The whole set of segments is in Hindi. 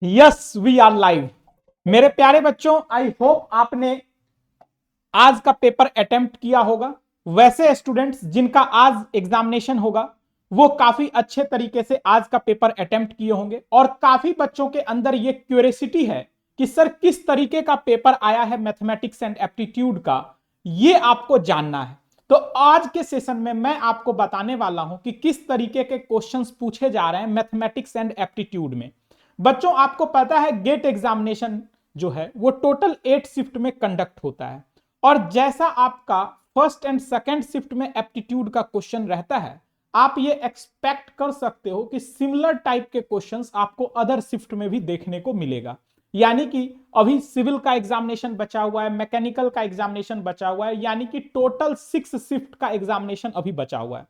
Yes we are live. मेरे प्यारे बच्चों, आई होप आपने आज का पेपर अटेम्प्ट किया होगा। वैसे स्टूडेंट्स जिनका आज एग्जामिनेशन होगा वो काफी अच्छे तरीके से आज का पेपर अटेम्प्ट किए होंगे और काफी बच्चों के अंदर ये क्यूरियोसिटी है कि सर किस तरीके का पेपर आया है मैथमेटिक्स एंड एप्टीट्यूड का, ये आपको जानना है। तो आज के सेशन में मैं आपको बताने वाला हूं कि किस तरीके के क्वेश्चंस पूछे जा रहे हैं मैथमेटिक्स एंड एप्टीट्यूड में। बच्चों आपको पता है गेट एग्जामिनेशन जो है वो टोटल 8 शिफ्ट में कंडक्ट होता है और जैसा आपका फर्स्ट एंड सेकंड शिफ्ट में एप्टीट्यूड का क्वेश्चन रहता है, आप ये एक्सपेक्ट कर सकते हो कि सिमिलर टाइप के क्वेश्चंस आपको अदर शिफ्ट में भी देखने को मिलेगा। यानी कि अभी सिविल का एग्जामिनेशन बचा हुआ है, मैकेनिकल का एग्जामिनेशन बचा हुआ है, यानी कि टोटल 6 शिफ्ट का एग्जामिनेशन अभी बचा हुआ है।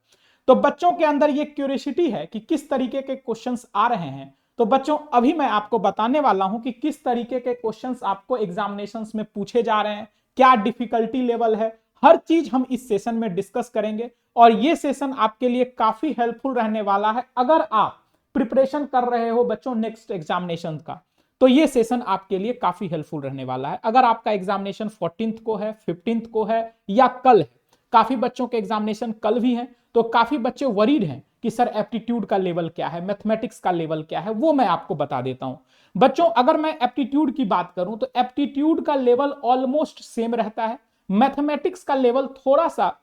तो बच्चों के अंदर ये क्यूरियोसिटी है कि किस तरीके के क्वेश्चंस आ रहे हैं। तो बच्चों अभी मैं आपको बताने वाला हूं कि किस तरीके के क्वेश्चंस आपको एग्जामिनेशंस में पूछे जा रहे हैं, क्या डिफिकल्टी लेवल है, हर चीज हम इस सेशन में डिस्कस करेंगे। और ये सेशन आपके लिए काफी हेल्पफुल रहने वाला है अगर आप प्रिपरेशन कर रहे हो बच्चों नेक्स्ट एग्जामिनेशन का। तो ये सेशन आपके लिए काफी हेल्पफुल रहने वाला है अगर आपका एग्जामिनेशन 14th को है, 15th को है या कल है। काफी बच्चों के एग्जामिनेशन कल भी है, तो काफी बच्चे वरीड हैं कि सर एप्टीट्यूड का लेवल क्या है, मैथमेटिक्स का लेवल क्या है, वो मैं आपको बता देता हूं। बच्चों अगर मैं एप्टीट्यूड की बात करूं तो एप्टीट्यूड का लेवल ऑलमोस्ट सेम रहता है। मैथमेटिक्स का लेवल थोड़ा सा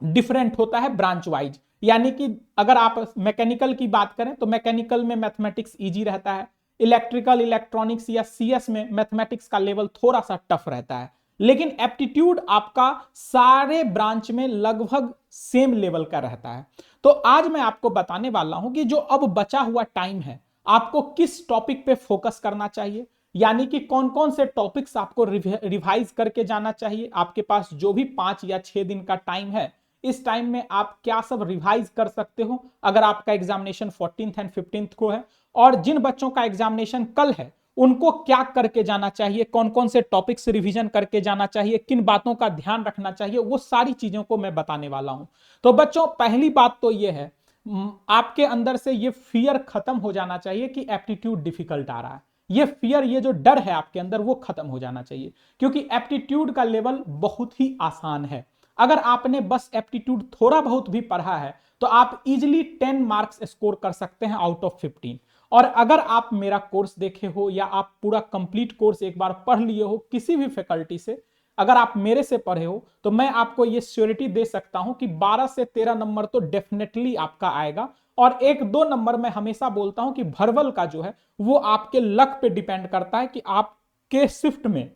डिफरेंट होता है ब्रांच वाइज। यानी कि अगर आप मैकेनिकल की बात करें तो मैकेनिकल में मैथमेटिक्स इजी रहता है, इलेक्ट्रिकल इलेक्ट्रॉनिक्स या सीएस में मैथमेटिक्स का लेवल थोड़ा सा टफ रहता है। लेकिन एप्टीट्यूड आपका सारे ब्रांच में लगभग सेम लेवल का रहता है। तो आज मैं आपको बताने वाला हूं कि जो अब बचा हुआ टाइम है आपको किस टॉपिक पे फोकस करना चाहिए, यानी कि कौन कौन से टॉपिक्स आपको रिवाइज करके जाना चाहिए। आपके पास जो भी 5 या 6 दिन का टाइम है, इस टाइम में आप क्या सब रिवाइज कर सकते हो अगर आपका एग्जामिनेशन 14th एंड 15th को है। और जिन बच्चों का एग्जामिनेशन कल है उनको क्या करके जाना चाहिए, कौन कौन से टॉपिक्स रिवीजन करके जाना चाहिए, किन बातों का ध्यान रखना चाहिए, वो सारी चीजों को मैं बताने वाला हूं। तो बच्चों पहली बात तो ये है, आपके अंदर से ये फियर खत्म हो जाना चाहिए कि एप्टीट्यूड डिफिकल्ट आ रहा है। ये फियर, ये जो डर है आपके अंदर वो खत्म हो जाना चाहिए, क्योंकि एप्टीट्यूड का लेवल बहुत ही आसान है। अगर आपने बस एप्टीट्यूड थोड़ा बहुत भी पढ़ा है तो आप इजिली 10 मार्क्स स्कोर कर सकते हैं आउट ऑफ 15। और अगर आप मेरा कोर्स देखे हो या आप पूरा कंप्लीट कोर्स एक बार पढ़ लिए हो किसी भी फैकल्टी से, अगर आप मेरे से पढ़े हो तो मैं आपको ये श्योरिटी दे सकता हूं कि 12 से 13 नंबर तो डेफिनेटली आपका आएगा। और 1-2 नंबर मैं हमेशा बोलता हूं कि भरवल का जो है वो आपके लक पे डिपेंड करता है कि आपके शिफ्ट में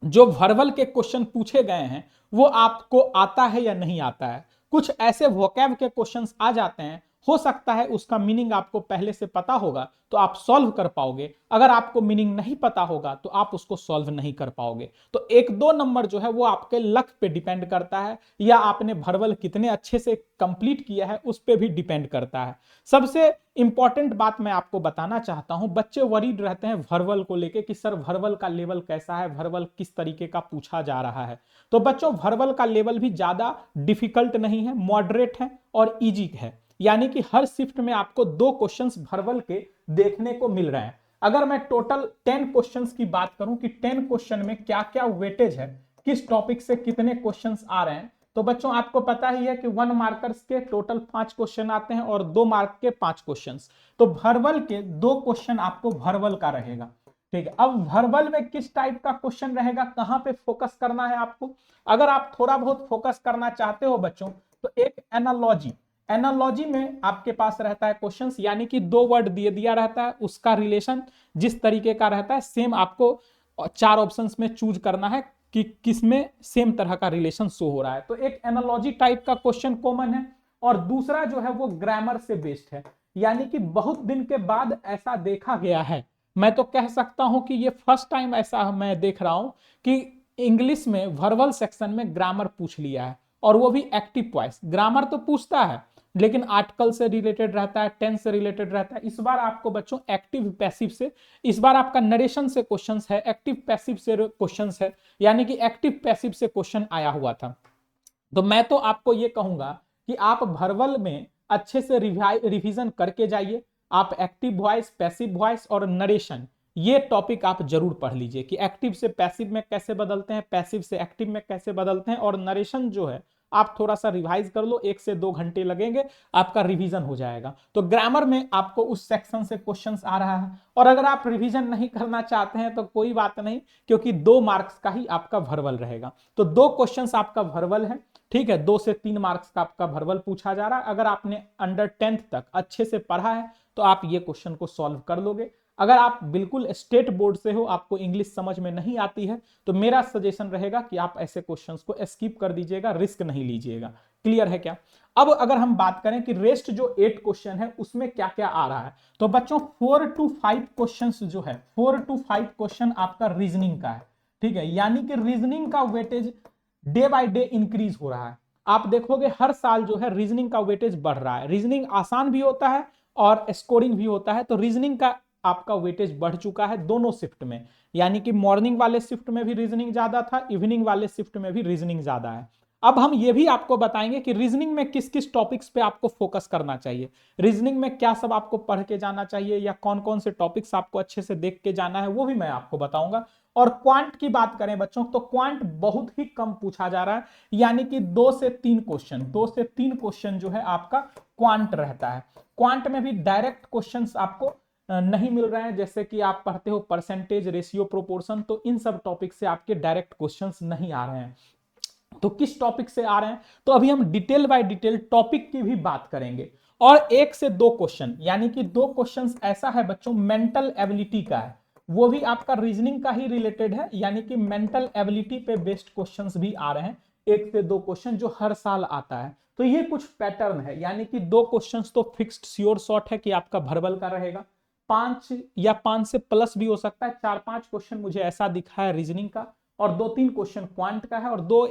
जो वर्बल के क्वेश्चन पूछे गए हैं वो आपको आता है या नहीं आता है। कुछ ऐसे वोकैब के क्वेश्चंस आ जाते हैं, हो सकता है उसका मीनिंग आपको पहले से पता होगा तो आप सॉल्व कर पाओगे, अगर आपको मीनिंग नहीं पता होगा तो आप उसको सॉल्व नहीं कर पाओगे। तो 1-2 नंबर जो है वो आपके लक पे डिपेंड करता है या आपने वर्बल कितने अच्छे से कंप्लीट किया है उस पर भी डिपेंड करता है। सबसे इंपॉर्टेंट बात मैं आपको बताना चाहता हूं, बच्चे वरीड रहते हैं वर्बल को लेके कि सर वर्बल का लेवल कैसा है, वर्बल किस तरीके का पूछा जा रहा है। तो बच्चों वर्बल का लेवल भी ज्यादा डिफिकल्ट नहीं है, मॉडरेट है और इजी है। यानी कि हर शिफ्ट में आपको 2 क्वेश्चंस वर्बल के देखने को मिल रहे हैं। अगर मैं टोटल 10 क्वेश्चंस की बात करूं कि 10 क्वेश्चन में क्या क्या वेटेज है, किस टॉपिक से कितने क्वेश्चंस आ रहे हैं, तो बच्चों आपको पता ही है कि 1 मार्कर्स के टोटल 5 क्वेश्चन आते हैं और 2 मार्क के 5 क्वेश्चंस। तो वर्बल के 2 क्वेश्चन आपको वर्बल का रहेगा। ठीक है, अब वर्बल में किस टाइप का क्वेश्चन रहेगा, कहां पे फोकस करना है आपको। अगर आप थोड़ा बहुत फोकस करना चाहते हो बच्चों तो एक एनालॉजी, एनालॉजी में आपके पास रहता है क्वेश्चंस, यानी कि 2 वर्ड दिए दिया रहता है, उसका रिलेशन जिस तरीके का रहता है सेम आपको 4 ऑप्शंस में चूज करना है कि किसमें सेम तरह का रिलेशन शो हो रहा है। तो एक एनालॉजी टाइप का क्वेश्चन कॉमन है और दूसरा जो है वो ग्रामर से बेस्ड है। यानी कि बहुत दिन के बाद ऐसा देखा गया है, मैं तो कह सकता हूं कि ये फर्स्ट टाइम ऐसा मैं देख रहा हूं कि इंग्लिश में वर्बल सेक्शन में ग्रामर पूछ लिया है, और वो भी एक्टिव वॉइस। ग्रामर तो पूछता है लेकिन आर्टिकल से रिलेटेड रहता है, टेंस से रिलेटेड रहता है। इस बार आपको बच्चों एक्टिव पैसिव से, इस बार आपका नरेशन से क्वेश्चंस है, एक्टिव पैसिव से क्वेश्चंस है, यानी कि एक्टिव पैसिव से क्वेश्चन आया हुआ था। तो मैं तो आपको ये कहूंगा कि आप वर्बल में अच्छे से रिवीजन करके जाइए। आप एक्टिव वॉइस, पैसिव वॉइस और नरेशन, ये टॉपिक आप जरूर पढ़ लीजिए कि एक्टिव से पैसिव में कैसे बदलते हैं, पैसिव से एक्टिव में कैसे बदलते हैं, और नरेशन जो है आप थोड़ा सा रिवाइज कर लो, 1 से 2 घंटे लगेंगे, आपका रिवीजन हो जाएगा। तो ग्रामर में आपको उस सेक्शन से क्वेश्चंस आ रहा है, और अगर आप रिवीजन नहीं करना चाहते हैं तो कोई बात नहीं, क्योंकि 2 मार्क्स का ही आपका वर्बल रहेगा। तो 2 क्वेश्चंस आपका वर्बल है, ठीक है, 2 से 3 मार्क्स का आपका वर्बल पूछा जा रहा है। अगर आपने अंडर 10th तक अच्छे से पढ़ा है तो आप ये क्वेश्चन को सॉल्व कर लोगे। अगर आप बिल्कुल स्टेट बोर्ड से हो, आपको इंग्लिश समझ में नहीं आती है, तो मेरा सजेशन रहेगा कि आप ऐसे क्वेश्चंस को स्किप कर दीजिएगा, रिस्क नहीं लीजिएगा। क्लियर है क्या? अब अगर हम बात करें कि रेस्ट जो 8 क्वेश्चन है उसमें क्या क्या आ रहा है, तो बच्चों 4 to 5 क्वेश्चन जो है, 4 to 5 क्वेश्चन आपका रीजनिंग का है, ठीक है, यानी कि रीजनिंग का weightage day by day increase हो रहा है। आप देखोगे हर साल जो है रीजनिंग का वेटेज बढ़ रहा है, रीजनिंग आसान भी होता है और स्कोरिंग भी होता है, तो रीजनिंग का आपका वेटेज बढ़ चुका है दोनों शिफ्ट में, यानी कि मॉर्निंग वाले शिफ्ट में भी रीजनिंग ज्यादा था, इवनिंग वाले शिफ्ट में भी रीजनिंग ज्यादा है। अब हम ये भी आपको बताएंगे कि रीजनिंग में किस किस टॉपिक्स पे आपको फोकस करना चाहिए, रीजनिंग में क्या सब आपको पढ़ के जाना चाहिए, या कौन कौन से टॉपिक्स आपको अच्छे से देख के जाना है, वो भी मैं आपको बताऊंगा। और क्वांट की बात करें बच्चों, तो क्वांट बहुत ही कम पूछा जा रहा है, यानी कि 2 से 3 क्वेश्चन, 2 से 3 क्वेश्चन जो है आपका क्वांट रहता है। क्वांट में भी डायरेक्ट क्वेश्चंस आपको नहीं मिल रहे हैं, जैसे कि आप पढ़ते हो परसेंटेज, रेशियो, प्रोपोर्शन, तो इन सब टॉपिक से आपके डायरेक्ट क्वेश्चंस नहीं आ रहे हैं। तो किस टॉपिक से आ रहे हैं, तो अभी हम डिटेल बाय डिटेल टॉपिक की भी बात करेंगे। और 1 से 2 क्वेश्चन, यानी कि 2 क्वेश्चंस ऐसा है बच्चों मेंटल एबिलिटी का है, वो भी आपका रीजनिंग का ही रिलेटेड है, यानी कि मेंटल एबिलिटी पे बेस्ड क्वेश्चंस भी आ रहे हैं, 1 से 2 क्वेश्चन जो हर साल आता है। तो ये कुछ पैटर्न है, यानी कि 2 क्वेश्चंस तो फिक्स्ड श्योर शॉट है कि आपका वर्बल का रहेगा, 5 या 5 से प्लस भी हो सकता है, 4-5 क्वेश्चन मुझे ऐसा दिखा है रीजनिंग का, और 2-3 क्वेश्चन क्वांट का है, और 2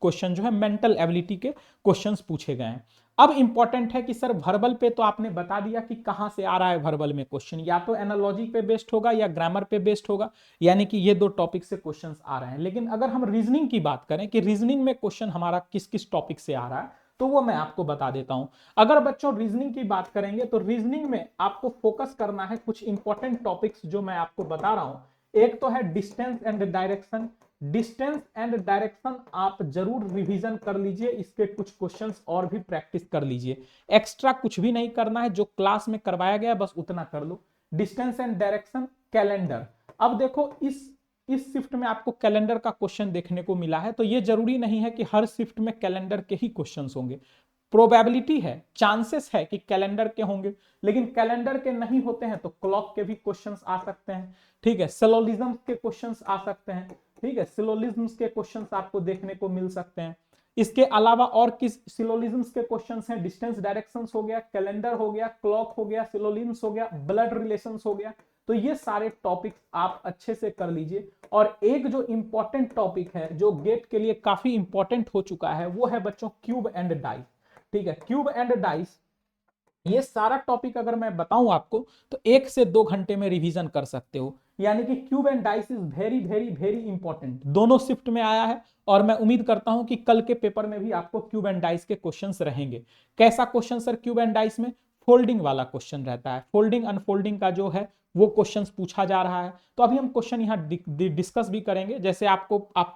क्वेश्चन जो है मेंटल एबिलिटी के क्वेश्चंस पूछे गए हैं। अब इंपॉर्टेंट है कि सर वर्बल पे तो आपने बता दिया कि कहां से आ रहा है वर्बल में क्वेश्चन, या तो एनालॉजी पे बेस्ड होगा या ग्रामर पे बेस्ड होगा, यानी कि ये 2 टॉपिक से क्वेश्चंस आ रहे हैं। लेकिन अगर हम रीजनिंग की बात करें कि रीजनिंग में क्वेश्चन हमारा किस किस टॉपिक से आ रहा है, तो वो मैं आपको बता देता हूं। अगर बच्चों रीजनिंग की बात करेंगे तो रीजनिंग में आपको फोकस करना है कुछ इंपॉर्टेंट टॉपिक्स जो मैं आपको बता रहा हूं। एक तो है distance and direction, distance and direction आप जरूर रिवीजन कर लीजिए, इसके कुछ क्वेश्चंस और भी प्रैक्टिस कर लीजिए, एक्स्ट्रा कुछ भी नहीं करना है, जो क्लास में करवाया गया बस उतना कर लो। डिस्टेंस एंड डायरेक्शन, कैलेंडर, अब देखो इस शिफ्ट में आपको कैलेंडर का क्वेश्चन देखने को मिला है, तो ये जरूरी नहीं है कि हर शिफ्ट में कैलेंडर के ही क्वेश्चंस होंगे, प्रोबेबिलिटी है, चांसेस है कि कैलेंडर के होंगे, लेकिन कैलेंडर के नहीं होते हैं तो क्लॉक के भी क्वेश्चंस आ सकते हैं, ठीक है, सिलोजिज्म के क्वेश्चंस आ सकते हैं, ठीक है, सिलोजिज्म्स के क्वेश्चंस आपको देखने को मिल सकते हैं। इसके अलावा और किस सिलोजिज्म्स के क्वेश्चंस हैं, डिस्टेंस डायरेक्शंस हो गया, कैलेंडर हो गया, क्लॉक हो गया, सिलोजिज्म्स हो गया, ब्लड रिलेशंस हो गया, तो ये सारे टॉपिक्स आप अच्छे से कर लीजिए। और एक जो इंपॉर्टेंट टॉपिक है जो गेट के लिए काफी इंपॉर्टेंट हो चुका है, वो है बच्चों क्यूब एंड डाइस, ठीक है, क्यूब एंड डाइस, ये सारा टॉपिक अगर मैं बताऊं आपको तो 1 से 2 घंटे में रिवीजन कर सकते हो, यानी कि cube and dice is very very very important, दोनों शिफ्ट में आया है, और मैं उम्मीद करता हूं कि कल के पेपर में भी आपको क्यूब एंड डाइस के क्वेश्चंस रहेंगे। कैसा question sir cube and dice में? फोल्डिंग वाला क्वेश्चन रहता है, फोल्डिंग अनफोल्डिंग का जो है वो क्वेश्चंस पूछा जा रहा है। तो अभी हम क्वेश्चन यहाँ डिस्कस भी करेंगे, जैसे आप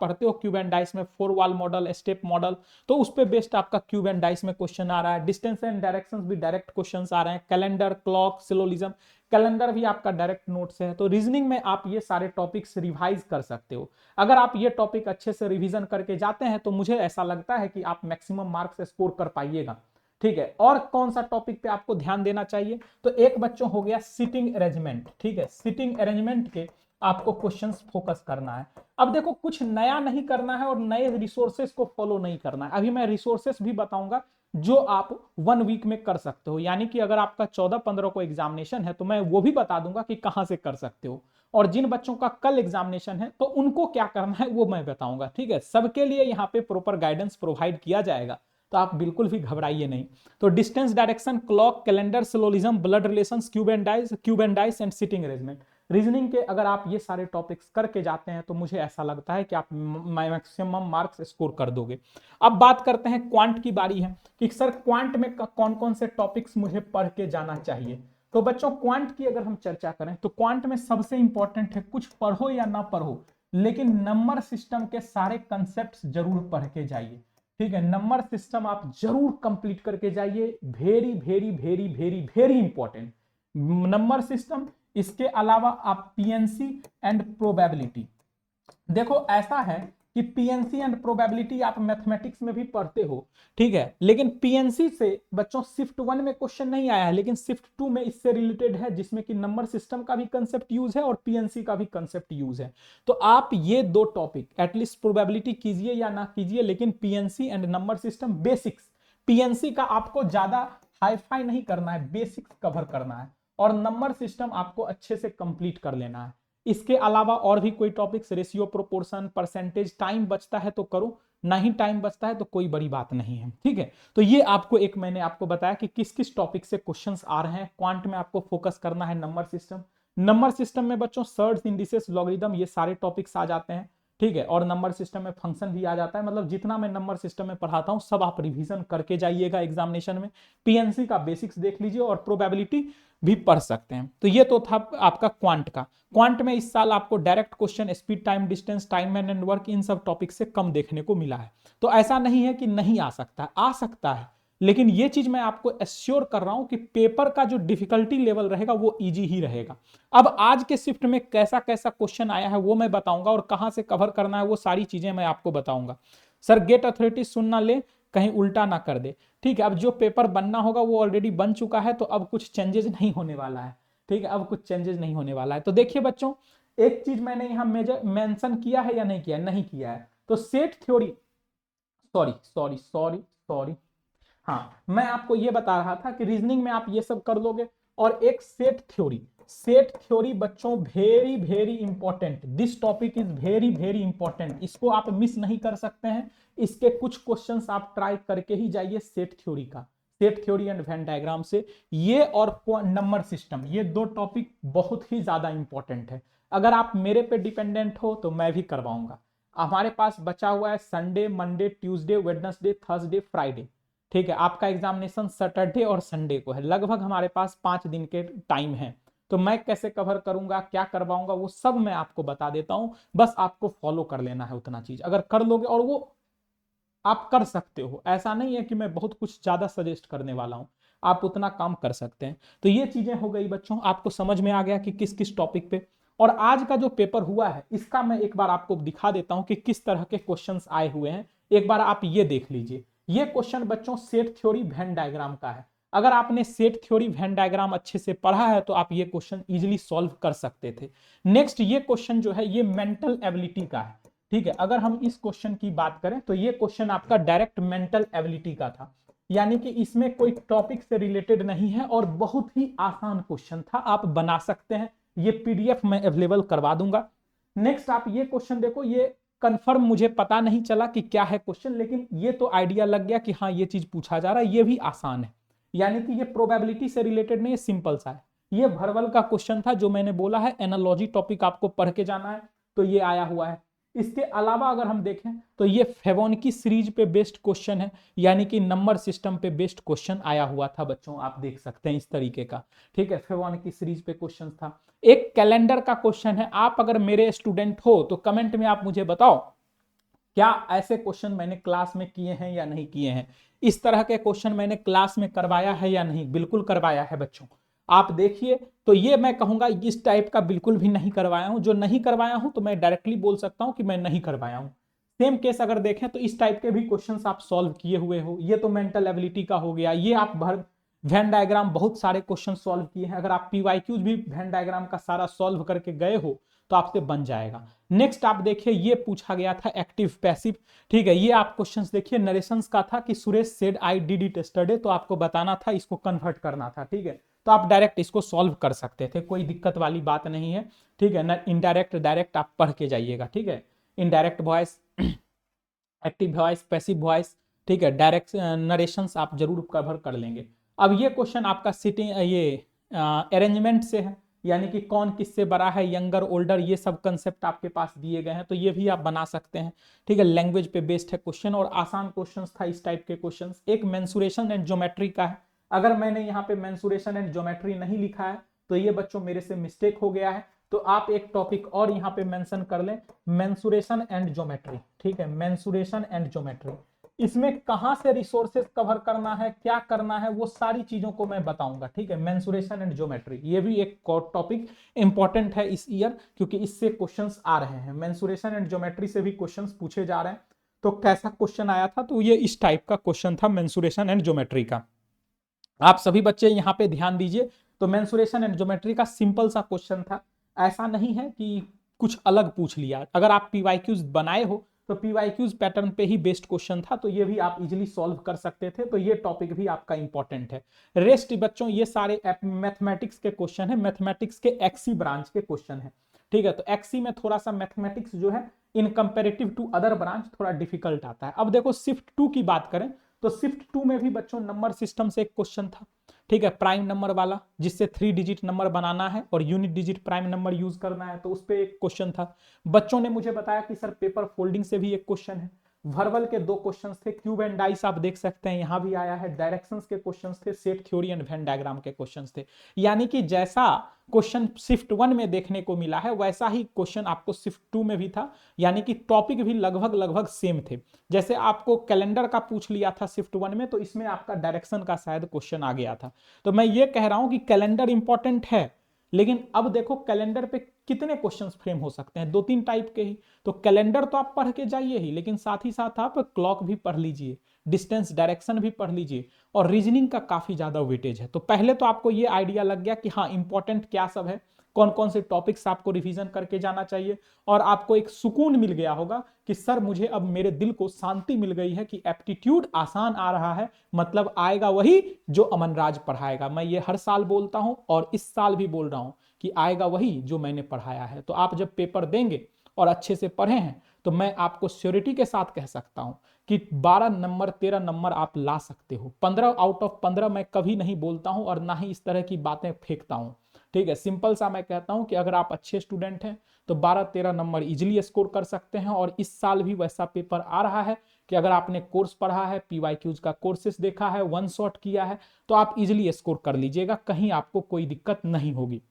पढ़ते हो क्यूब एंड डाइस में 4 वॉल मॉडल, स्टेप मॉडल, तो उस पे बेस्ड आपका क्यूब एंड डाइस में क्वेश्चन आ रहा है। डिस्टेंस एंड डायरेक्शंस भी डायरेक्ट क्वेश्चंस आ रहे हैं, कैलेंडर, क्लॉक, सिलोजिज्म, कैलेंडर भी आपका डायरेक्ट नोट से है। तो रीजनिंग में आप ये सारे टॉपिक्स रिवाइज कर सकते हो। अगर आप ये टॉपिक अच्छे से रिवीजन करके जाते हैं तो मुझे ऐसा लगता है कि आप मैक्सिमम मार्क्स स्कोर कर पाइएगा, ठीक है। और कौन सा टॉपिक पे आपको ध्यान देना चाहिए, तो एक बच्चों हो गया सिटिंग अरेंजमेंट, ठीक है, सिटिंग अरेंजमेंट के आपको क्वेश्चंस फोकस करना है। अब देखो कुछ नया नहीं करना है और नए रिसोर्सेस को फॉलो नहीं करना है, अभी मैं रिसोर्सेस भी बताऊंगा जो आप 1 वीक में कर सकते हो, यानी कि अगर आपका 14-15 को एग्जामिनेशन है तो मैं वो भी बता दूंगा कि कहां से कर सकते हो, और जिन बच्चों का कल एग्जामिनेशन है तो उनको क्या करना है वो मैं बताऊंगा, ठीक है। सबके लिए यहाँ पे प्रॉपर गाइडेंस प्रोवाइड किया जाएगा, तो आप बिल्कुल भी घबराइए नहीं। तो distance direction, clock, calendar, syllogism, blood relations, cube and dice and sitting arrangement, reasoning के अगर आप ये सारे टॉपिक्स करके जाते हैं तो मुझे ऐसा लगता है कि आप मैक्सिमम मार्क्स स्कोर कर दोगे। अब बात करते हैं क्वांट की बारी है कि सर क्वांट में कौन कौन से टॉपिक्स मुझे पढ़ के जाना चाहिए। तो बच्चों क्वांट की अगर हम चर्चा करें तो क्वांट में सबसे इंपॉर्टेंट है, कुछ पढ़ो या ना पढ़ो लेकिन नंबर सिस्टम के सारे कंसेप्ट जरूर पढ़ के जाइए। ठीक है, नंबर सिस्टम आप जरूर कंप्लीट करके जाइए, very very very very very important number system. इसके अलावा आप पीएनसी एंड प्रोबेबिलिटी, देखो ऐसा है कि पीएनसी एंड प्रोबेबिलिटी आप मैथमेटिक्स में भी पढ़ते हो, ठीक है, लेकिन पीएनसी से बच्चों शिफ्ट 1 में क्वेश्चन नहीं आया है, लेकिन शिफ्ट 2 में इससे रिलेटेड है, जिसमें कि नंबर सिस्टम का भी कंसेप्ट यूज है और पीएनसी का भी कंसेप्ट यूज है। तो आप ये दो टॉपिक एटलीस्ट प्रोबेबिलिटी कीजिए या ना कीजिए, लेकिन PNC and number system basics, PNC का आपको ज्यादा हाईफाई नहीं करना है, बेसिक्स कवर करना है और नंबर सिस्टम आपको अच्छे से कंप्लीट कर लेना है। इसके अलावा और भी कोई topics, ratio, proportion, percentage, time बचता है तो करो, नहीं टाइम बचता है तो कोई बड़ी बात नहीं है। ठीक है, तो ये आपको एक मैंने आपको बताया कि किस किस टॉपिक से क्वेश्चंस आ रहे हैं। क्वांट में आपको फोकस करना है नंबर सिस्टम, नंबर सिस्टम में बच्चों सर्च, इंडिसेस, लॉगरिथम ये सारे टॉपिक्स आ जाते हैं। ठीक है, और नंबर सिस्टम में फंक्शन भी आ जाता है। मतलब जितना मैं नंबर सिस्टम में पढ़ाता हूं सब आप रिवीजन करके जाइएगा एग्जामिनेशन में। पीएनसी का बेसिक्स देख लीजिए और प्रोबेबिलिटी भी पढ़ सकते हैं। तो ये तो था आपका क्वांट का। क्वांट में इस साल आपको direct question speed, time, distance, time man and work in सब टॉपिक से कम देखने को मिला है। तो ऐसा नहीं है कि नहीं आ सकता, आ सकता है, लेकिन ये चीज मैं आपको एश्योर कर रहा हूं कि पेपर का जो डिफिकल्टी लेवल रहेगा वो इजी ही रहेगा। अब आज के शिफ्ट में कैसा कैसा क्वेश्चन आया है वो मैं बताऊंगा और कहां से कवर करना है वो सारी चीजें मैं आपको बताऊंगा। सर गेट अथॉरिटी सुन ना ले, कहीं उल्टा ना कर दे। ठीक है, अब जो पेपर बनना होगा वो ऑलरेडी बन चुका है, तो अब कुछ चेंजेस नहीं होने वाला है। ठीक है, अब कुछ चेंजेस नहीं होने वाला है। तो देखिए बच्चों, एक चीज मैंने यहां मेंशन किया है या नहीं किया, नहीं किया है, तो set theory, sorry sorry sorry sorry, हाँ मैं आपको ये बता रहा था कि रीजनिंग में आप ये सब कर लोगे। और एक सेट थ्योरी, सेट थ्योरी बच्चों very very important, this topic is very very important, इसको आप मिस नहीं कर सकते हैं। इसके कुछ क्वेश्चंस आप ट्राई करके ही जाइए सेट थ्योरी का, set theory and Venn diagram से। ये और नंबर सिस्टम, ये दो टॉपिक बहुत ही ज्यादा इंपॉर्टेंट है। अगर आप मेरे पे डिपेंडेंट हो तो मैं भी करवाऊंगा। हमारे पास बचा हुआ है Sunday, Monday, Tuesday, Wednesday, Thursday, Friday. ठीक है, आपका एग्जामिनेशन सैटरडे और संडे को है, लगभग हमारे पास 5 दिन के टाइम है। तो मैं कैसे कवर करूंगा, क्या करवाऊंगा, वो सब मैं आपको बता देता हूं, बस आपको फॉलो कर लेना है उतना चीज। अगर कर लोगे, और वो आप कर सकते हो, ऐसा नहीं है कि मैं बहुत कुछ ज्यादा सजेस्ट करने वाला हूं, आप उतना काम कर सकते हैं। तो ये चीजें हो गई बच्चों, आपको समझ में आ गया कि किस किस टॉपिक पे। और आज का जो पेपर हुआ है इसका मैं एक बार आपको दिखा देता हूं कि किस तरह के क्वेश्चंस आए हुए हैं। एक बार आप ये देख लीजिए, ये क्वेश्चन बच्चों सेट थ्योरी वेन डायग्राम का है। अगर आपने सेट थ्योरी वेन डायग्राम अच्छे से पढ़ा है तो आप ये क्वेश्चन इजीली सॉल्व कर सकते थे। नेक्स्ट ये क्वेश्चन जो है ये मेंटल एबिलिटी का है। ठीक है, अगर हम इस क्वेश्चन की बात करें तो ये क्वेश्चन आपका डायरेक्ट मेंटल एबिलिटी का था, यानी कि इसमें कोई टॉपिक से रिलेटेड नहीं है और बहुत ही आसान क्वेश्चन था, आप बना सकते हैं। ये पीडीएफ मैं अवेलेबल करवा दूंगा। नेक्स्ट आप ये क्वेश्चन देखो, ये कंफर्म मुझे पता नहीं चला कि क्या है क्वेश्चन, लेकिन ये तो आइडिया लग गया कि हाँ ये चीज पूछा जा रहा है, ये भी आसान है, यानी कि ये प्रोबेबिलिटी से रिलेटेड नहीं, सिंपल सा है। ये भरवल का क्वेश्चन था जो मैंने बोला है, एनालॉजी टॉपिक आपको पढ़ के जाना है, तो ये आया हुआ है। इसके अलावा अगर हम देखें तो ये फेवोनिकी सीरीज पे बेस्ड क्वेश्चन है, यानी कि नंबर सिस्टम पे बेस्ड क्वेश्चन आया हुआ था बच्चों, आप देख सकते हैं इस तरीके का। ठीक है, फेवोनिकी सीरीज पे क्वेश्चन था। एक कैलेंडर का क्वेश्चन है, आप अगर मेरे स्टूडेंट हो तो कमेंट में आप मुझे बताओ क्या ऐसे क्वेश्चन मैंने क्लास में किए हैं या नहीं किए हैं। इस तरह के क्वेश्चन मैंने क्लास में करवाया है या नहीं, बिल्कुल करवाया है बच्चों। आप देखिए, तो ये मैं कहूंगा इस टाइप का बिल्कुल भी नहीं करवाया हूं, जो नहीं करवाया हूं तो मैं डायरेक्टली बोल सकता हूं कि मैं नहीं करवाया हूं। सेम केस अगर देखें तो इस टाइप के भी क्वेश्चंस आप सॉल्व किए हुए हो, ये तो मेंटल एबिलिटी का हो गया। ये आप भर वेन डायग्राम बहुत सारे क्वेश्चन सॉल्व किए हैं, अगर आप पीवाईक्यूज भी वेन डायग्राम का सारा सॉल्व करके गए हो तो आपसे बन जाएगा। नेक्स्ट आप देखिए, ये पूछा गया था एक्टिव पैसिव। ठीक है, ये आप क्वेश्चंस देखिए, नरेशंस का था कि Suresh said I did it yesterday, तो आपको बताना था, इसको कन्वर्ट करना था। ठीक है, तो आप डायरेक्ट इसको सॉल्व कर सकते थे, कोई दिक्कत वाली बात नहीं है। ठीक है ना, इनडायरेक्ट डायरेक्ट आप पढ़ के जाइएगा। ठीक है, indirect voice, active voice, passive voice, ठीक है, डायरेक्ट नरेशंस आप जरूर कवर कर लेंगे। अब ये क्वेश्चन आपका सिटिंग, ये अरेंजमेंट से है, यानी कि कौन किससे बड़ा है, यंगर, ओल्डर, ये सब कंसेप्ट आपके पास दिए गए हैं, तो ये भी आप बना सकते हैं। ठीक है, लैंग्वेज पे बेस्ड है क्वेश्चन और आसान क्वेश्चंस था इस टाइप के क्वेश्चंस। एक मेंसुरेशन एंड ज्योमेट्री का है, अगर मैंने यहाँ पे मेंसुरेशन एंड ज्योमेट्री नहीं लिखा है तो ये बच्चों मेरे से मिस्टेक हो गया है। तो आप एक टॉपिक और यहाँ पे मेंशन कर लें, मेंसुरेशन एंड ज्योमेट्री। ठीक है, मेंसुरेशन एंड ज्योमेट्री, इसमें कहां से रिसोर्सेज कवर करना है, क्या करना है, वो सारी चीजों को मैं बताऊंगा। ठीक है, मेंसुरेशन एंड ज्योमेट्री ये भी एक टॉपिक इंपॉर्टेंट है इस ईयर, क्योंकि इससे क्वेश्चंस आ रहे हैं। मेंसुरेशन एंड ज्योमेट्री से भी क्वेश्चंस पूछे जा रहे हैं। तो कैसा क्वेश्चन आया था, तो ये इस टाइप का क्वेश्चन था मेंसुरेशन एंड ज्योमेट्री का। आप सभी बच्चे यहाँ पे ध्यान दीजिए। तो मेंसुरेशन एंड ज्योमेट्री का सिंपल सा क्वेश्चन था, ऐसा नहीं है कि कुछ अलग पूछ लिया। अगर आप पीवाईक्यूज बनाए हो तो पीवाईक्यूज पैटर्न पे ही बेस्ड क्वेश्चन था, तो ये भी आप इजीली सॉल्व कर सकते थे। तो ये टॉपिक भी आपका इंपॉर्टेंट है। रेस्ट बच्चों ये सारे मैथमेटिक्स के क्वेश्चन है, मैथमेटिक्स के एक्सी ब्रांच के क्वेश्चन है। ठीक है, तो एक्सी में थोड़ा सा मैथमेटिक्स जो है इन कंपेरेटिव टू अदर ब्रांच थोड़ा डिफिकल्ट आता है। अब देखो शिफ्ट 2 की बात करें तो शिफ्ट 2 में भी बच्चों नंबर सिस्टम से एक क्वेश्चन था। ठीक है, प्राइम नंबर वाला, जिससे 3 डिजिट नंबर बनाना है और unit digit prime number use करना है, तो उस पर एक क्वेश्चन था। बच्चों ने मुझे बताया कि सर पेपर फोल्डिंग से भी एक क्वेश्चन है। वर्बल के 2 क्वेश्चंस थे, क्यूब एंड डाइस आप देख सकते हैं यहां भी आया है। डायरेक्शंस के क्वेश्चंस थे, set theory and Venn diagram के क्वेश्चंस थे। यानी कि जैसा क्वेश्चन शिफ्ट 1 में देखने को मिला है वैसा ही क्वेश्चन आपको शिफ्ट 2 में भी था। यानी कि टॉपिक भी लगभग लगभग सेम थे। जैसे आपको कैलेंडर का पूछ लिया था शिफ्ट 1 में, तो इसमें आपका डायरेक्शन का शायद क्वेश्चन आ गया था। तो मैं ये कह रहा हूं कि कैलेंडर इंपॉर्टेंट है, लेकिन अब देखो कैलेंडर पे कितने क्वेश्चंस फ्रेम हो सकते हैं, 2-3 टाइप के ही। तो कैलेंडर तो आप पढ़ के जाइए ही, लेकिन साथ ही साथ आप क्लॉक भी पढ़ लीजिए, डिस्टेंस डायरेक्शन भी पढ़ लीजिए, और रीजनिंग का काफी ज्यादा वेटेज है। तो पहले तो आपको ये आइडिया लग गया कि हाँ इंपॉर्टेंट क्या सब है, कौन कौन से टॉपिक्स आपको रिवीजन करके जाना चाहिए, और आपको एक सुकून मिल गया होगा कि सर मुझे अब मेरे दिल को शांति मिल गई है कि एप्टीट्यूड आसान आ रहा है, मतलब आएगा वही जो अमनराज पढ़ाएगा। मैं ये हर साल बोलता हूं और इस साल भी बोल रहा हूं कि आएगा वही जो मैंने पढ़ाया है। तो आप जब पेपर देंगे और अच्छे से पढ़े हैं तो मैं आपको श्योरिटी के साथ कह सकता हूं कि 12 नंबर 13 नंबर आप ला सकते हो। 15 आउट ऑफ 15 मैं कभी नहीं बोलता हूं और ना ही इस तरह की बातें फेंकता हूं। ठीक है, सिंपल सा मैं कहता हूं कि अगर आप अच्छे स्टूडेंट हैं तो 12-13 नंबर इजीली स्कोर कर सकते हैं। और इस साल भी वैसा पेपर आ रहा है कि अगर आपने कोर्स पढ़ा है, पीवाईक्यूज का कोर्सेस देखा है, वन शॉट किया है, तो आप इजीली स्कोर कर लीजिएगा, कहीं आपको कोई दिक्कत नहीं होगी।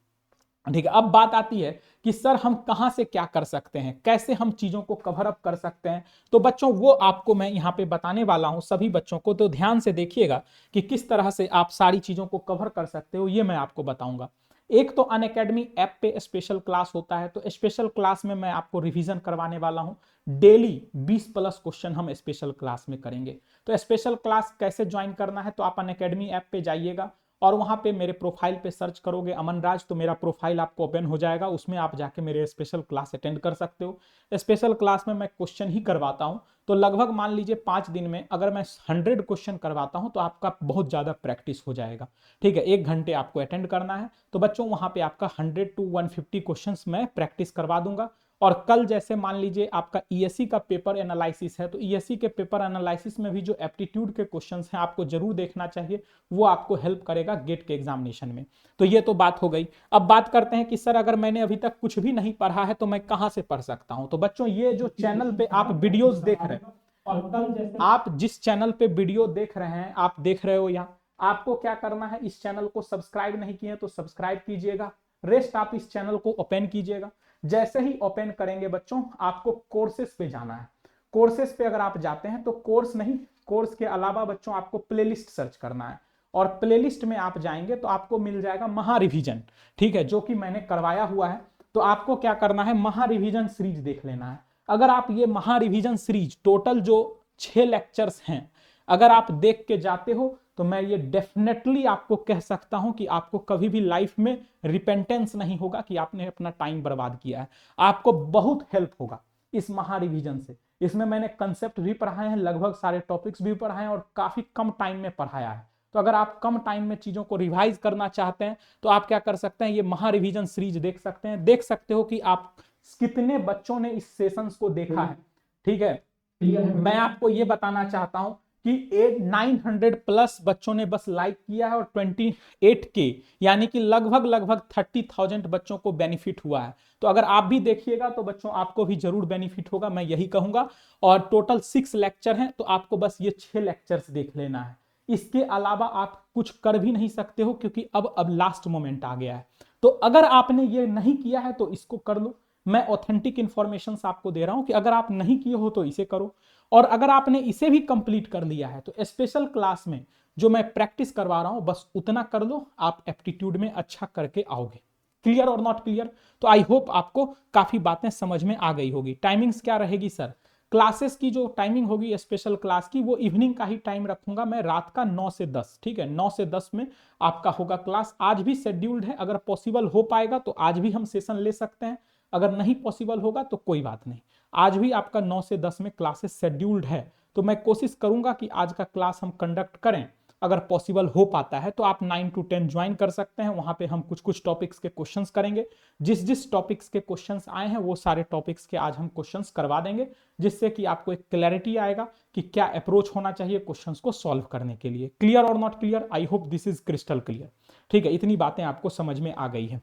ठीक है, अब बात आती है कि सर हम कहां से क्या कर सकते हैं, कैसे हम चीजों को कवर अप कर सकते हैं। तो बच्चों वो आपको मैं यहां पे बताने वाला हूं सभी बच्चों को, तो ध्यान से देखिएगा कि किस तरह से आप सारी चीजों को कवर कर सकते हो, ये मैं आपको बताऊंगा। एक तो अनअकैडमी ऐप पे स्पेशल क्लास होता है, तो स्पेशल क्लास में मैं आपको रिवीजन करवाने वाला हूं। डेली 20+ क्वेश्चन हम स्पेशल क्लास में करेंगे। तो स्पेशल क्लास कैसे ज्वाइन करना है, तो आप अनअकैडमी ऐप पे जाइएगा और वहां पे मेरे प्रोफाइल पे सर्च करोगे अमनराज, तो मेरा प्रोफाइल आपको ओपन हो जाएगा, उसमें आप जाके मेरे स्पेशल क्लास अटेंड कर सकते हो। स्पेशल क्लास में मैं क्वेश्चन ही करवाता हूं, तो लगभग मान लीजिए 5 दिन में अगर मैं 100 क्वेश्चन करवाता हूं तो आपका बहुत ज्यादा प्रैक्टिस हो जाएगा। ठीक है, 1 घंटे आपको अटेंड करना है, तो बच्चों वहां पे आपका 100 to 150 क्वेश्चन मैं प्रैक्टिस करवा दूंगा। और कल जैसे मान लीजिए आपका ईएससी का पेपर एनालिसिस है, तो ईएससी के पेपर एनालिसिस में भी जो एप्टीट्यूड के क्वेश्चंस हैं आपको जरूर देखना चाहिए, वो आपको हेल्प करेगा गेट के एग्जामिनेशन में। तो ये तो बात हो गई। अब बात करते हैं कि सर अगर मैंने अभी तक कुछ भी नहीं पढ़ा है तो मैं कहां से पढ़ सकता हूं। तो बच्चों ये जो चैनल पे आप वीडियोस देख रहे हैं, और कल जैसे आप जिस चैनल पे वीडियो देख रहे हैं, आप देख रहे हो यहाँ, आपको क्या करना है, इस चैनल को सब्सक्राइब नहीं किए तो सब्सक्राइब कीजिएगा। रेस्ट आप इस चैनल को ओपन कीजिएगा। जैसे ही ओपन करेंगे बच्चों आपको कोर्सेस पे जाना है। कोर्सेस पे अगर आप जाते हैं तो कोर्स नहीं, कोर्स के अलावा बच्चों आपको प्लेलिस्ट सर्च करना है, और प्लेलिस्ट में आप जाएंगे तो आपको मिल जाएगा महा रिवीजन। ठीक है, जो कि मैंने करवाया हुआ है। तो आपको क्या करना है, महा रिवीजन सीरीज देख लेना है। अगर आप ये महा रिवीजन सीरीज टोटल जो 6 लेक्चर्स हैं अगर आप देख के जाते हो, तो मैं ये डेफिनेटली आपको कह सकता हूं कि आपको कभी भी लाइफ में रिपेंटेंस नहीं होगा कि आपने अपना टाइम बर्बाद किया है। आपको बहुत हेल्प होगा इस महा रिवीजन से। इसमें मैंने कंसेप्ट भी पढ़ाए हैं, लगभग सारे टॉपिक्स भी पढ़ाए हैं, और काफी कम टाइम में पढ़ाया है। तो अगर आप कम टाइम में चीजों को रिवाइज करना चाहते हैं तो आप क्या कर सकते हैं, ये महा रिवीजन सीरीज देख सकते हैं। देख सकते हो कि आप कितने बच्चों ने इस सेशंस को देखा है। ठीक है, मैं आपको ये बताना चाहता हूं कि 900+ बच्चों ने बस लाइक किया है, और 28K यानी कि लगभग लगभग 30,000 बच्चों को बेनिफिट हुआ है। तो अगर आप भी देखिएगा तो बच्चों आपको भी जरूर बेनिफिट होगा, मैं यही कहूंगा। और टोटल 6 लेक्चर हैं, तो आपको बस ये 6 लेक्चर्स देख लेना है। इसके अलावा आप कुछ कर भी नहीं सकते हो, क्योंकि अब लास्ट मोमेंट आ गया है। तो अगर आपने ये नहीं किया है तो इसको कर लो। मैं ऑथेंटिक इंफॉर्मेशन आपको दे रहा हूं कि अगर आप नहीं किए हो तो इसे करो, और अगर आपने इसे भी कंप्लीट कर लिया है तो स्पेशल क्लास में जो मैं प्रैक्टिस करवा रहा हूं बस उतना कर लो, आप एप्टीट्यूड में अच्छा करके आओगे। क्लियर और नॉट क्लियर? तो आई होप आपको काफी बातें समझ में आ गई होगी। टाइमिंग्स क्या रहेगी सर? क्लासेस की जो टाइमिंग होगी स्पेशल क्लास की, वो इवनिंग का ही टाइम रखूंगा मैं, रात का 9 से 10। ठीक है, 9 से 10 में आपका होगा क्लास। आज भी शेड्यूल्ड है, अगर पॉसिबल हो पाएगा तो आज भी हम सेशन ले सकते हैं, अगर नहीं पॉसिबल होगा तो कोई बात नहीं। आज भी आपका 9 से 10 में क्लासेस शेड्यूल्ड है, तो मैं कोशिश करूंगा कि आज का क्लास हम कंडक्ट करें। अगर पॉसिबल हो पाता है तो आप 9 to 10 ज्वाइन कर सकते हैं। वहां पे हम कुछ कुछ टॉपिक्स के क्वेश्चंस करेंगे। जिस जिस टॉपिक्स के क्वेश्चंस आए हैं वो सारे टॉपिक्स के आज हम क्वेश्चंस करवा देंगे, जिससे कि आपको एक क्लैरिटी आएगा कि क्या अप्रोच होना चाहिए क्वेश्चंस को सॉल्व करने के लिए। क्लियर और not clear? I hope this is crystal clear. ठीक है, इतनी बातें आपको समझ में आ गई है।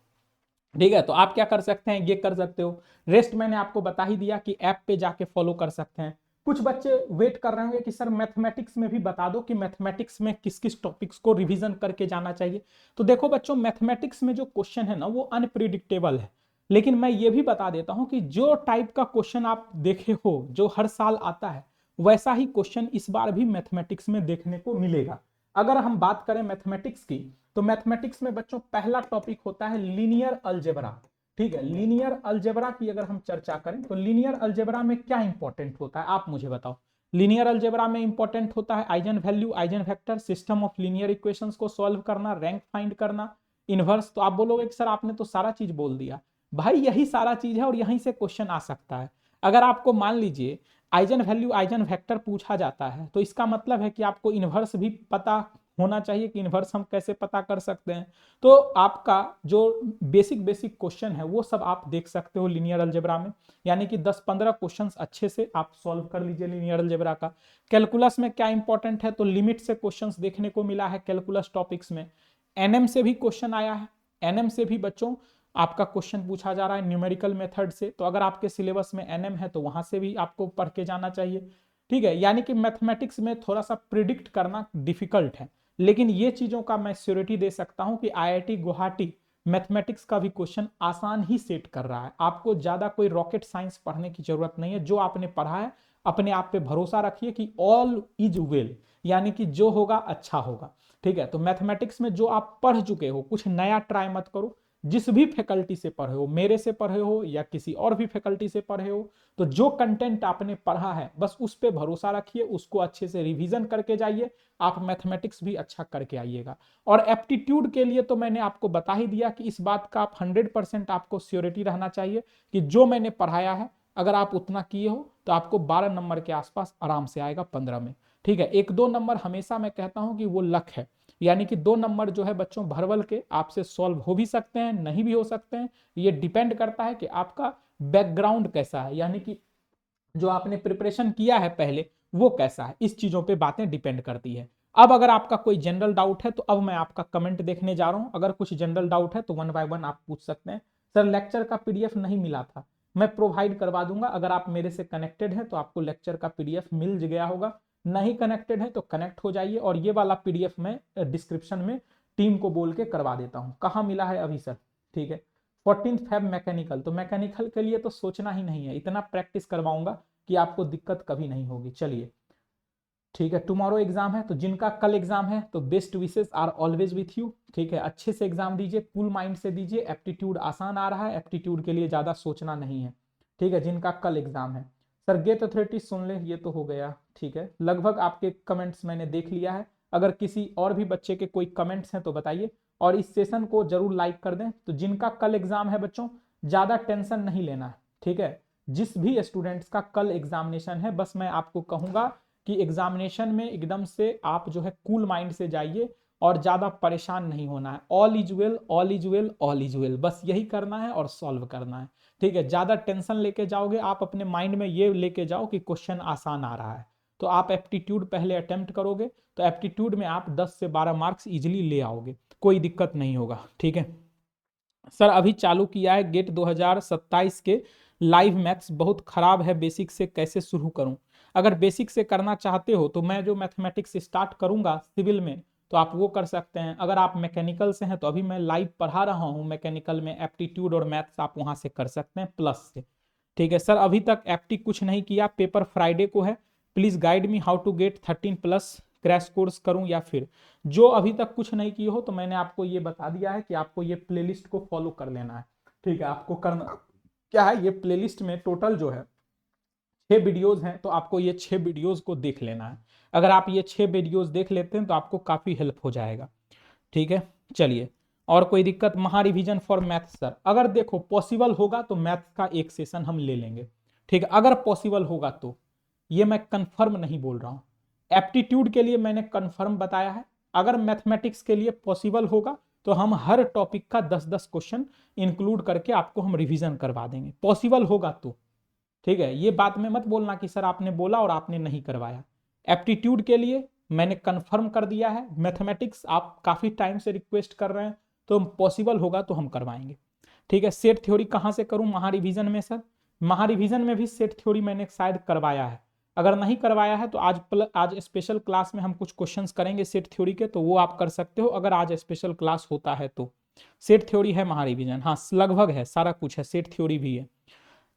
ठीक है, तो आप क्या कर सकते हैं, ये कर सकते हो। रेस्ट मैंने आपको बता ही दिया कि ऐप पे जाके फॉलो कर सकते हैं। कुछ बच्चे वेट कर रहे होंगे कि सर मैथमेटिक्स में भी बता दो कि मैथमेटिक्स में किस किस टॉपिक्स को रिवीजन करके जाना चाहिए। तो देखो बच्चों, मैथमेटिक्स में जो क्वेश्चन है ना वो अनप्रिडिक्टेबल है, लेकिन मैं ये भी बता देता हूं कि जो टाइप का क्वेश्चन आप देखे हो जो हर साल आता है, वैसा ही क्वेश्चन इस बार भी मैथमेटिक्स में देखने को मिलेगा। अगर हम बात करें मैथमेटिक्स की, तो मैथमेटिक्स में बच्चों पहला टॉपिक होता है लीनियर अलजेब्रा। ठीक है, लीनियर अलजेब्रा की अगर हम चर्चा करें तो लीनियर अलजेब्रा में क्या इंपॉर्टेंट होता है आप मुझे बताओ। लीनियर अलजेब्रा में इंपॉर्टेंट होता है eigen value, eigen vector, system of linear equations को सॉल्व करना, रैंक फाइंड करना, इनवर्स। तो आप बोलोगे कि सर आपने तो सारा चीज बोल दिया। भाई यही सारा चीज है और यहीं से क्वेश्चन आ सकता है। अगर आपको मान लीजिए आइजन वैल्यू, आइजन वेक्टर पूछा जाता है तो इसका मतलब है कि आपको इनवर्स भी पता होना चाहिए कि इनवर्स हम कैसे पता कर सकते हैं। तो आपका जो बेसिक बेसिक क्वेश्चन है वो सब आप देख सकते हो लीनियर अलजेब्रा में, यानी कि 10-15 क्वेश्चंस अच्छे से आप सॉल्व कर लीजिए लीनियर अलजेब्रा का। कैलकुलस में क्या इंपॉर्टेंट है, तो लिमिट से क्वेश्चंस देखने को मिला है कैलकुलस टॉपिक्स में। एनएम से भी क्वेश्चन आया है, एनएम से भी बच्चों आपका क्वेश्चन पूछा जा रहा है न्यूमेरिकल मेथड से। तो अगर आपके सिलेबस में एनएम है तो वहां से भी आपको पढ़ के जाना चाहिए। ठीक है, यानी कि मैथमेटिक्स में थोड़ा सा प्रिडिक्ट करना डिफिकल्ट है, लेकिन ये चीजों का मैं श्योरिटी दे सकता हूं कि आईआईटी गुवाहाटी मैथमेटिक्स का भी क्वेश्चन आसान ही सेट कर रहा है। आपको ज्यादा कोई रॉकेट साइंस पढ़ने की जरूरत नहीं है। जो आपने पढ़ा है अपने आप पे भरोसा रखिए कि ऑल इज वेल, यानी कि जो होगा अच्छा होगा। ठीक है, तो मैथमेटिक्स में जो आप पढ़ चुके हो कुछ नया ट्राई मत करो। जिस भी फैकल्टी से पढ़े हो, मेरे से पढ़े हो या किसी और भी फैकल्टी से पढ़े हो, तो जो कंटेंट आपने पढ़ा है बस उस पर भरोसा रखिए, उसको अच्छे से रिवीजन करके जाइए, आप मैथमेटिक्स भी अच्छा करके आइएगा। और एप्टीट्यूड के लिए तो मैंने आपको बता ही दिया कि इस बात का आप 100% आपको श्योरिटी रहना चाहिए कि जो मैंने पढ़ाया है अगर आप उतना किए हो तो आपको 12 नंबर के आसपास आराम से आएगा 15 में। ठीक है, 1-2 नंबर हमेशा मैं कहता हूं कि वो लक है, यानी कि 2 नंबर जो है बच्चों भरवल के आपसे सॉल्व हो भी सकते हैं, नहीं भी हो सकते हैं। ये डिपेंड करता है कि आपका बैकग्राउंड कैसा है, यानी कि जो आपने प्रिपरेशन किया है पहले वो कैसा है, इस चीजों पे बातें डिपेंड करती है। अब अगर आपका कोई जनरल डाउट है तो अब मैं आपका कमेंट देखने जा रहा हूं। अगर कुछ जनरल डाउट है तो 1 बाय 1 आप पूछ सकते हैं। सर लेक्चर का पीडीएफ नहीं मिला था, मैं प्रोवाइड करवा दूंगा। अगर आप मेरे से कनेक्टेड है तो आपको लेक्चर का पीडीएफ मिल गया होगा, नहीं कनेक्टेड है तो कनेक्ट हो जाइए। और ये वाला पीडीएफ मैं डिस्क्रिप्शन में टीम को बोल के करवा देता हूं। कहाँ मिला है अभी सर? ठीक है, 14 फेब मैकेनिकल, तो मैकेनिकल के लिए तो सोचना ही नहीं है, इतना प्रैक्टिस करवाऊंगा कि आपको दिक्कत कभी नहीं होगी। चलिए ठीक है, टुमारो एग्जाम है, तो जिनका कल एग्जाम है तो best wishes are always with you. ठीक है, अच्छे से एग्जाम दीजिए, कूल माइंड से दीजिए। एप्टीट्यूड आसान आ रहा है, एप्टीट्यूड के लिए ज्यादा सोचना नहीं है। ठीक है, जिनका कल एग्जाम है। सर गेट अथॉरिटी सुन ले, ये तो हो गया। ठीक है, लगभग आपके कमेंट्स मैंने देख लिया है। अगर किसी और भी बच्चे के कोई कमेंट्स हैं तो बताइए, और इस सेशन को जरूर लाइक कर दें। तो जिनका कल एग्जाम है बच्चों, ज्यादा टेंशन नहीं लेना है। ठीक है, जिस भी स्टूडेंट्स का कल एग्जामिनेशन है, बस मैं आपको कहूंगा कि एग्जामिनेशन में एकदम से आप जो है कूल माइंड से जाइए और ज्यादा परेशान नहीं होना है। All is well, all is well, all is well, बस यही करना है और सॉल्व करना है। ठीक है, ज्यादा टेंशन लेके जाओगे आप, अपने माइंड में ये लेके जाओ कि क्वेश्चन आसान आ रहा है, तो आप एप्टीट्यूड पहले अटेम्प्ट करोगे तो एप्टीट्यूड में आप 10 से 12 मार्क्स इजिली ले आओगे, कोई दिक्कत नहीं होगा। ठीक है सर, अभी चालू किया है गेट 2027 के लाइव मैथ्स, बहुत खराब है बेसिक से, कैसे शुरू करूं? अगर बेसिक से करना चाहते हो तो मैं जो मैथमेटिक्स स्टार्ट करूंगा सिविल में तो आप वो कर सकते हैं। अगर आप मैकेनिकल से हैं तो अभी मैं लाइव पढ़ा रहा हूं मैकेनिकल में एप्टीट्यूड और मैथ्स, आप वहां से कर सकते हैं प्लस से। ठीक है सर, अभी तक एप्टी कुछ नहीं किया, पेपर फ्राइडे को है, please guide me how to get 13+ crash course करूं या फिर। जो अभी तक कुछ नहीं किए हो तो मैंने आपको ये बता दिया है कि आपको ये प्लेलिस्ट को फॉलो कर लेना है। ठीक है, आपको करना क्या है, ये प्लेलिस्ट में टोटल जो है 6 वीडियोज हैं, तो आपको ये 6 वीडियोज को देख लेना है। अगर आप ये 6 वीडियोज देख लेते हैं तो आपको काफी हेल्प हो जाएगा। ठीक है, चलिए, और कोई दिक्कत? महा रिवीजन फॉर मैथ्स सर, अगर देखो पॉसिबल होगा तो मैथ्स का एक सेशन हम ले लेंगे। ठीक है, अगर पॉसिबल होगा तो, ये मैं कंफर्म नहीं बोल रहा हूं। एप्टीट्यूड के लिए मैंने कंफर्म बताया है, अगर मैथमेटिक्स के लिए पॉसिबल होगा तो हम हर टॉपिक का 10-10 क्वेश्चन इंक्लूड करके आपको हम रिवीजन करवा देंगे, पॉसिबल होगा तो। ठीक है, ये बात में मत बोलना कि सर आपने बोला और आपने नहीं करवाया। एप्टीट्यूड के लिए मैंने कंफर्म कर दिया है, मैथमेटिक्स आप काफी टाइम से रिक्वेस्ट कर रहे हैं तो पॉसिबल होगा तो हम करवाएंगे। ठीक है, सेट थ्योरी कहां से करूं? महा रिवीजन में सर, महा रिवीजन में भी सेट थ्योरी मैंने शायद करवाया है। अगर नहीं करवाया है तो आज स्पेशल क्लास में हम कुछ क्वेश्चंस करेंगे सेट थ्योरी के, तो वो आप कर सकते हो अगर आज स्पेशल क्लास होता है तो। सेट थ्योरी है महा रिवीजन, हाँ लगभग है, सारा कुछ है, सेट थ्योरी भी है।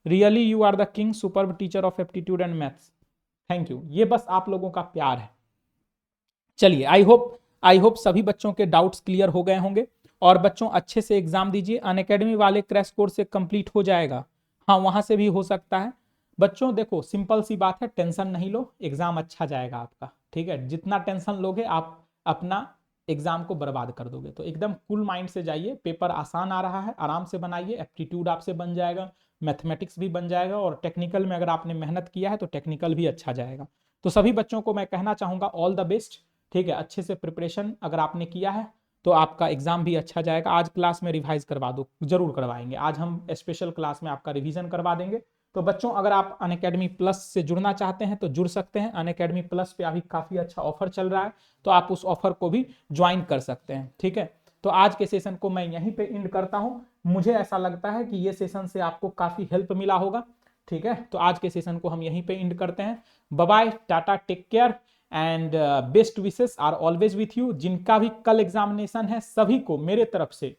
Really you are the king, superb teacher of aptitude and maths, thank you. ये बस आप लोगों का प्यार है। चलिए, आई होप सभी बच्चों के डाउट्स क्लियर हो गए होंगे। और बच्चों अच्छे से एग्जाम दीजिए, अनअकैडमी वाले क्रैश कोर्स से कंप्लीट हो जाएगा, हाँ वहां से भी हो सकता है। बच्चों देखो सिंपल सी बात है, टेंशन नहीं लो, एग्जाम अच्छा जाएगा आपका। ठीक है, जितना टेंशन लोगे आप अपना एग्जाम को बर्बाद कर दोगे, तो एकदम कूल माइंड से जाइए, पेपर आसान आ रहा है, आराम से बनाइए, एप्टीट्यूड आपसे बन जाएगा, मैथमेटिक्स भी बन जाएगा, और टेक्निकल में अगर आपने मेहनत किया है तो टेक्निकल भी अच्छा जाएगा। तो सभी बच्चों को मैं कहना चाहूंगा ऑल द बेस्ट। ठीक है, अच्छे से प्रिपरेशन अगर आपने किया है तो आपका एग्जाम भी अच्छा जाएगा। आज क्लास में रिवाइज करवा दो, जरूर करवाएंगे, आज हम स्पेशल क्लास में आपका रिवीजन करवा देंगे। तो बच्चों अगर आप अनअकैडमी प्लस से जुड़ना चाहते हैं तो जुड़ सकते हैं, अनअकैडमी प्लस पे अभी काफी अच्छा ऑफर चल रहा है, तो आप उस ऑफर को भी ज्वाइन कर सकते हैं। ठीक है, तो आज के सेशन को मैं यहीं पे एंड करता हूं। मुझे ऐसा लगता है कि ये सेशन से आपको काफी हेल्प मिला होगा। ठीक है, तो आज के सेशन को हम यहीं पे एंड करते हैं। Bye bye, tata, take care and best wishes are always with you. जिनका भी कल एग्जामिनेशन है सभी को मेरे तरफ से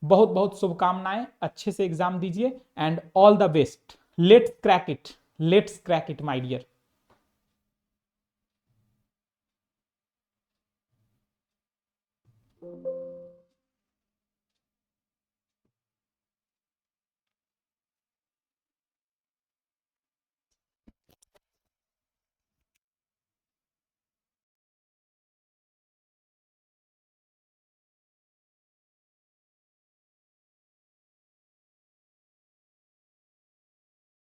बहुत बहुत शुभकामनाएं, अच्छे से एग्जाम दीजिए and all the best. Let's crack it, let's crack it my dear.